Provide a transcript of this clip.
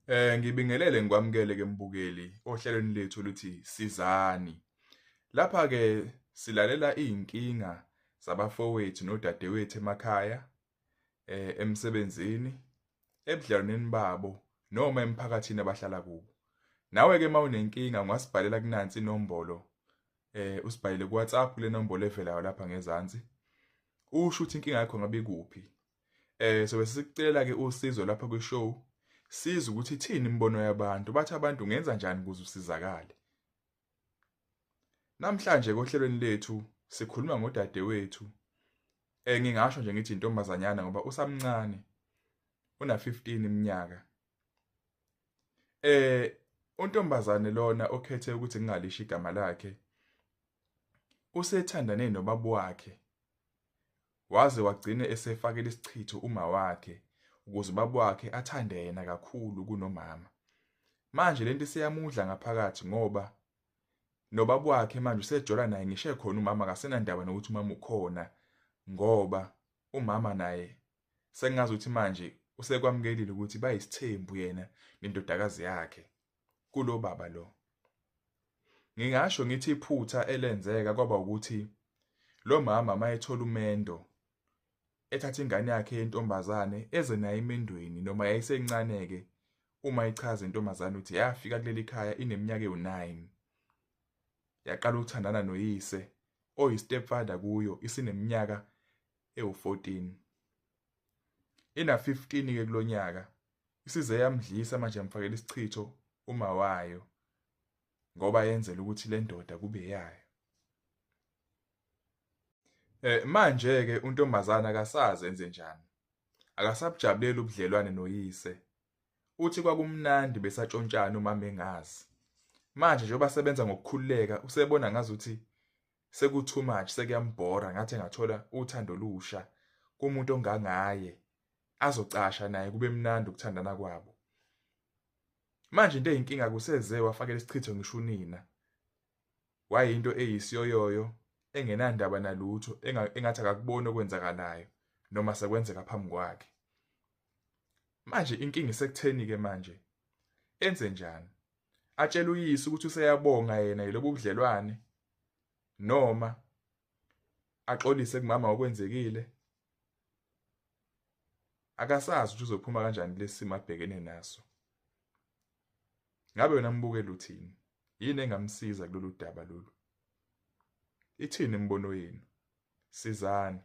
Ngibingelele ngikwamukele ke mbukeli ohlelweni lethu oluthi Sizani. Lapha ke silalela izinkinga zabafowethu nodadewethu emakhaya, emsebenzini, ebudlalwaneni babo noma emphakathini abahlala kubo. Nawe ke mawunenkinga ungasibhalela kunansi inombolo, usibhalele ku-WhatsApp kule nombolo evelayo lapha ngezansi. Usho ukuthi inkinga yakho ngabe ikuphi. Sobe sikucela ke usizo lapha kwi-show. Siza ukuthi ithini imibono yabantu, bathi abantu ungenza njani ukuze usizakale. Namhlanje kohlelweni lethu sikhuluma ngodadewethu. Ngingasho nje ngithi intombazanyana ngoba usamncane. Una 15 iminyaka. Untombazane lona okhethe ukuthi ngingalisho igama lakhe. Usethandane nobaba wakhe. Waze wagcine esefakela isichitho uma wakhe ukuze ubaba wakhe athande yena kakhulu kunomama. Manje lento isiyamudla ngaphakathi ngoba nobaba wakhe manje usejola naye ngisho khona umama akasenandaba nokuthi umama ukhona ngoba umama naye sengazi ukuthi manje usekwamukelile ukuthi bayisithembu yena nendodakazi yakhe kulo baba lo. Ngingasho ngithi iphutha elenzeka kwaba ukuthi lo mama mayethola umendo ethatha ingane yakhe yentombazane eze naye emendweni noma yayisencane ke uma ichaza intombazane ukuthi yafika kuleli khaya ineminyaka ewu9 yaqala ukuthandana noyise oyi-stepfather kuyo isineminyaka ewu14 ina 15 ke kulonyaka isize yamdlisa manje yamfakela isichitho uma wayo ngoba yenzela ukuthi le ndoda kube yayo. Manje ke untombazana akasazi enze njani. Akasabujabulela ubudlelwane noyise. Uthi kwakumnandi besatshontshana umama engazi. Manje njengoba sebenza ngokukhululeka usebona ngazuthi seku too much sekuyambhora ngathi engathola uthando lusha kumuntu ongangaye azocasha naye kube mnandi ukuthandana kwabo. Manje into eyinkinga kuseze wafakela isichitho ngisho unina. Wayinto eyisiyoyoyo engenandaba nalutho engathi akakubona okwenzakalayo noma sekwenzeka phambi kwakhe. Manje inkinga isekutheni ke manje enze njani? Atshela uyise ukuthi useyabonga yena yilobo budlelwane noma axolise kumama okwenzekile. Akasazi ukuthi uzophuma kanjani lesimo abhekene naso. Ngabe wena mbukeli uthini? Yini engamsiza kulolu daba lolu? Ithini imibono yenu? Sizani.